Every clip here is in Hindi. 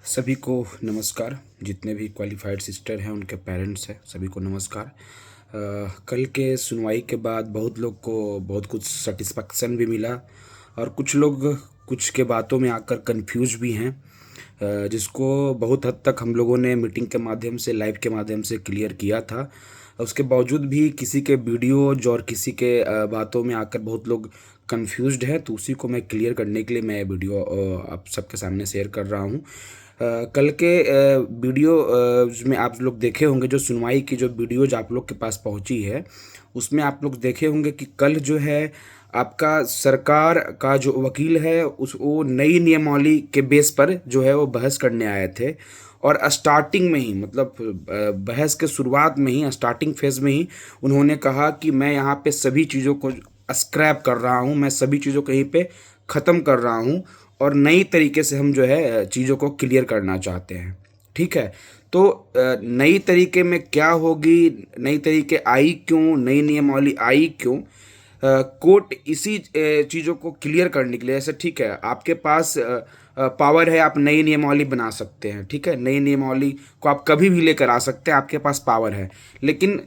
सभी को नमस्कार। जितने भी क्वालिफाइड सिस्टर हैं उनके पेरेंट्स हैं सभी को नमस्कार। कल के सुनवाई के बाद बहुत लोग को बहुत कुछ सेटिस्फेक्शन भी मिला और कुछ लोग कुछ के बातों में आकर कंफ्यूज भी हैं, जिसको बहुत हद तक हम लोगों ने मीटिंग के माध्यम से लाइव के माध्यम से क्लियर किया था। उसके बावजूद भी किसी के वीडियोज और किसी के बातों में आकर बहुत लोग कंफ्यूज्ड हैं, तो उसी को मैं क्लियर करने के लिए मैं वीडियो आप सबके सामने शेयर कर रहा हूँ। कल के वीडियो में आप लोग देखे होंगे, जो सुनवाई की जो वीडियोज आप लोग के पास पहुंची है उसमें आप लोग देखे होंगे कि कल जो है आपका सरकार का जो वकील है वो नई नियमावली के बेस पर जो है वो बहस करने आए थे। और स्टार्टिंग में ही मतलब बहस के शुरुआत में ही स्टार्टिंग फेज में ही उन्होंने कहा कि मैं यहाँ पे सभी चीज़ों को स्क्रैप कर रहा हूँ, मैं सभी चीज़ों को यहीं पे ख़त्म कर रहा हूँ और नई तरीके से हम जो है चीज़ों को क्लियर करना चाहते हैं। ठीक है, तो नई तरीके में क्या होगी, नई तरीके आई क्यों, नई नियमावली आई क्यों? कोर्ट इसी चीज़ों को क्लियर करने के लिए, ऐसे ठीक है आपके पास पावर है, आप नई नियमावली बना सकते हैं, ठीक है, नई नियमावली को आप कभी भी लेकर आ सकते हैं, आपके पास पावर है। लेकिन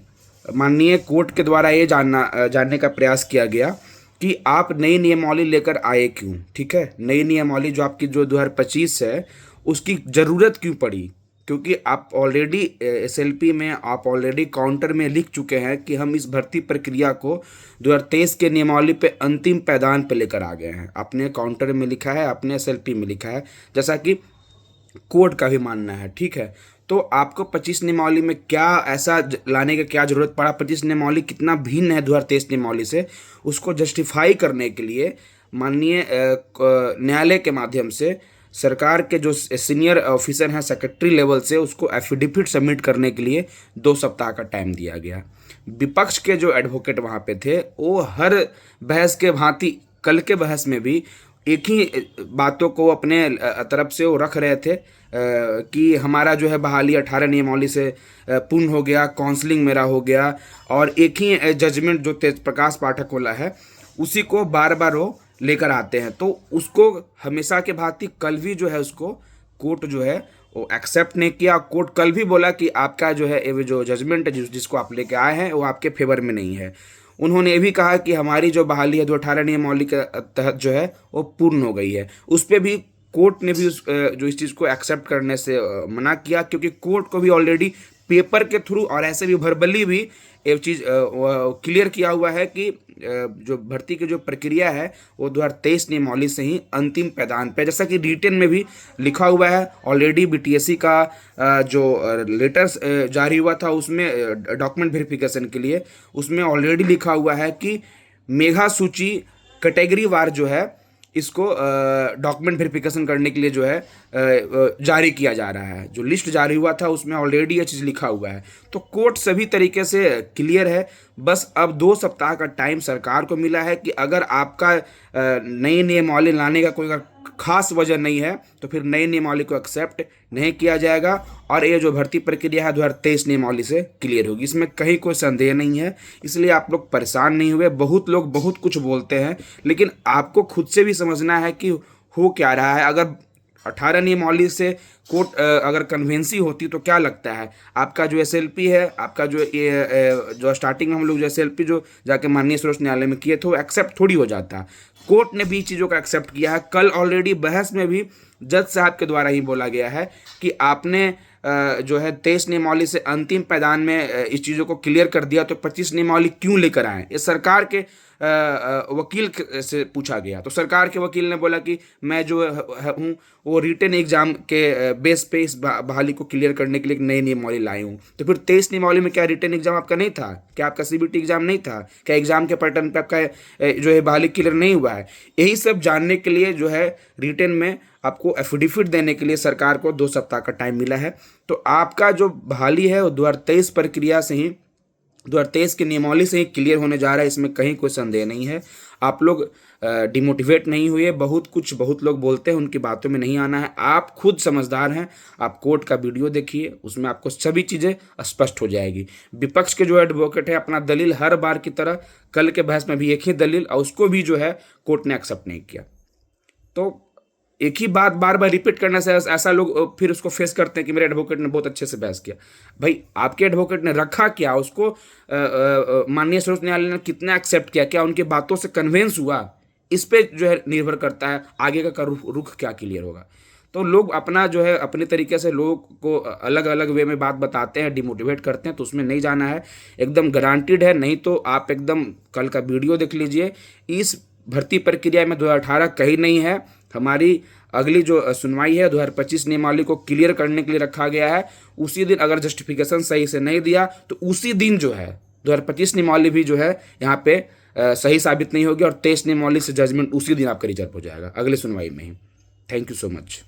माननीय कोर्ट के द्वारा ये जानने का प्रयास किया गया कि आप नई नियमावली लेकर आए क्यों। ठीक है, नई नियमावली जो आपकी जो 2025 है उसकी ज़रूरत क्यों पड़ी? क्योंकि आप ऑलरेडी एसएलपी में आप ऑलरेडी काउंटर में लिख चुके हैं कि हम इस भर्ती प्रक्रिया को 2023 के नियमावली पे अंतिम पायदान पे लेकर आ गए हैं। आपने काउंटर में लिखा है, आपने एसएलपी में लिखा है, जैसा कि कोर्ट का भी मानना है। ठीक है, तो आपको 25 नियमावली में क्या ऐसा लाने का क्या ज़रूरत पड़ा? 25 नियमावली कितना भिन्न है 2023 नियमावली से, उसको जस्टिफाई करने के लिए माननीय न्यायालय के माध्यम से सरकार के जो सीनियर ऑफिसर हैं सेक्रेटरी लेवल से, उसको एफिडेविट सबमिट करने के लिए 2 सप्ताह का टाइम दिया गया। विपक्ष के जो एडवोकेट वहाँ पे थे वो हर बहस के भांति कल के बहस में भी एक ही बातों को अपने तरफ से वो रख रहे थे कि हमारा जो है बहाली 18 नियमावली से पूर्ण हो गया, काउंसलिंग मेरा हो गया, और एक ही जजमेंट जो तेज प्रकाश पाठक वाला है उसी को बार बार वो लेकर आते हैं। तो उसको हमेशा के भांति कल भी जो है उसको कोर्ट जो है वो एक्सेप्ट नहीं किया। कोर्ट कल भी बोला कि आपका जो है ये जो जजमेंट है जिसको आप लेके आए हैं वो आपके फेवर में नहीं है। उन्होंने ये भी कहा कि हमारी जो बहाली है 2018 नियमावली के तहत जो है वो पूर्ण हो गई है। उस पर भी कोर्ट ने भी जो इस चीज़ को एक्सेप्ट करने से मना किया, क्योंकि कोर्ट को भी ऑलरेडी पेपर के थ्रू और ऐसे भी वर्बली भी एक चीज़ क्लियर किया हुआ है कि जो भर्ती की जो प्रक्रिया है वो 2023 नियमावली से ही अंतिम पायदान पे, जैसा कि रिटेन में भी लिखा हुआ है। ऑलरेडी बीटीएससी का जो लेटर्स जारी हुआ था उसमें डॉक्यूमेंट वेरिफिकेशन के लिए उसमें ऑलरेडी लिखा हुआ है कि मेगा सूची कैटेगरी वार जो है इसको डॉक्यूमेंट वेरिफिकेशन करने के लिए जो है जारी किया जा रहा है। जो लिस्ट जारी हुआ था उसमें ऑलरेडी ये चीज़ लिखा हुआ है। तो कोर्ट सभी तरीके से क्लियर है। बस अब 2 सप्ताह का टाइम सरकार को मिला है कि अगर आपका नई नियमावली लाने का कोई अगर खास वजह नहीं है तो फिर नई नियमावली को एक्सेप्ट नहीं किया जाएगा और ये जो भर्ती प्रक्रिया है 2023 नियमावली से क्लियर होगी, इसमें कहीं कोई संदेह नहीं है। इसलिए आप लोग परेशान नहीं हुए। बहुत लोग बहुत कुछ बोलते हैं, लेकिन आपको खुद से भी समझना है कि हो क्या रहा है। अगर 18 नियमावली से कोर्ट अगर कन्वेंसी होती तो क्या लगता है आपका जो एसएलपी है, आपका जो ये जो स्टार्टिंग में हम लोग जो एसएलपी जो जाके माननीय सर्वोच्च न्यायालय में किए थे वो एक्सेप्ट थोड़ी हो जाता। कोर्ट ने भी चीज़ों का एक्सेप्ट किया है। कल ऑलरेडी बहस में भी जज साहब के द्वारा ही बोला गया है कि आपने जो है 23 नियमावली से अंतिम पायदान में इस चीज़ों को क्लियर कर दिया, तो 25 नियमावली क्यों लेकर आए? ये सरकार के वकील से पूछा गया, तो सरकार के वकील ने बोला कि मैं जो हूँ वो रिटन एग्जाम के बेस पे इस बहाली को क्लियर करने के लिए एक नई नियमावली लाई हूँ। तो फिर 23 नियमावली में क्या रिटन एग्जाम आपका नहीं था? क्या आपका सीबीटी एग्जाम नहीं था? क्या एग्जाम के पैटर्न पे आपका जो है बहाली क्लियर नहीं हुआ है? यही सब जानने के लिए जो है रिटन में आपको एफिडेविट देने के लिए सरकार को 2 सप्ताह का टाइम मिला है। तो आपका जो बहाली है वो 2023 प्रक्रिया से ही 2023 की नियमावली से ही क्लियर होने जा रहा है, इसमें कहीं कोई संदेह नहीं है। आप लोग डिमोटिवेट नहीं हुए। बहुत लोग बोलते हैं, उनकी बातों में नहीं आना है। आप खुद समझदार हैं, आप कोर्ट का वीडियो देखिए, उसमें आपको सभी चीज़ें स्पष्ट हो जाएगी। विपक्ष के जो एडवोकेट है अपना दलील हर बार की तरह कल के बहस में भी एक ही दलील, और उसको भी जो है कोर्ट ने एक्सेप्ट नहीं किया। तो एक ही बात बार बार रिपीट करने से ऐसा लोग फिर उसको फेस करते हैं कि मेरे एडवोकेट ने बहुत अच्छे से बहस किया। भाई आपके एडवोकेट ने रखा क्या, उसको माननीय सर्वोच्च न्यायालय ने कितना एक्सेप्ट किया, क्या उनकी बातों से कन्विंस हुआ, इस पे जो है निर्भर करता है आगे का रुख क्या क्लियर होगा। तो लोग अपना जो है अपने तरीके से लोग को अलग अलग वे में बात बताते हैं, डिमोटिवेट करते हैं, तो उसमें नहीं जाना है। एकदम गारंटीड है, नहीं तो आप एकदम कल का वीडियो देख लीजिए। इस भर्ती प्रक्रिया में 2018 कहीं नहीं है। हमारी अगली जो सुनवाई है 2025 नियमावली को क्लियर करने के लिए रखा गया है। उसी दिन अगर जस्टिफिकेशन सही से नहीं दिया तो उसी दिन जो है 2025 नियमावली भी जो है यहाँ पे सही साबित नहीं होगी, और 23 नियमावली से जजमेंट उसी दिन आपका रिजर्व हो जाएगा, अगले सुनवाई में ही। Thank you so much.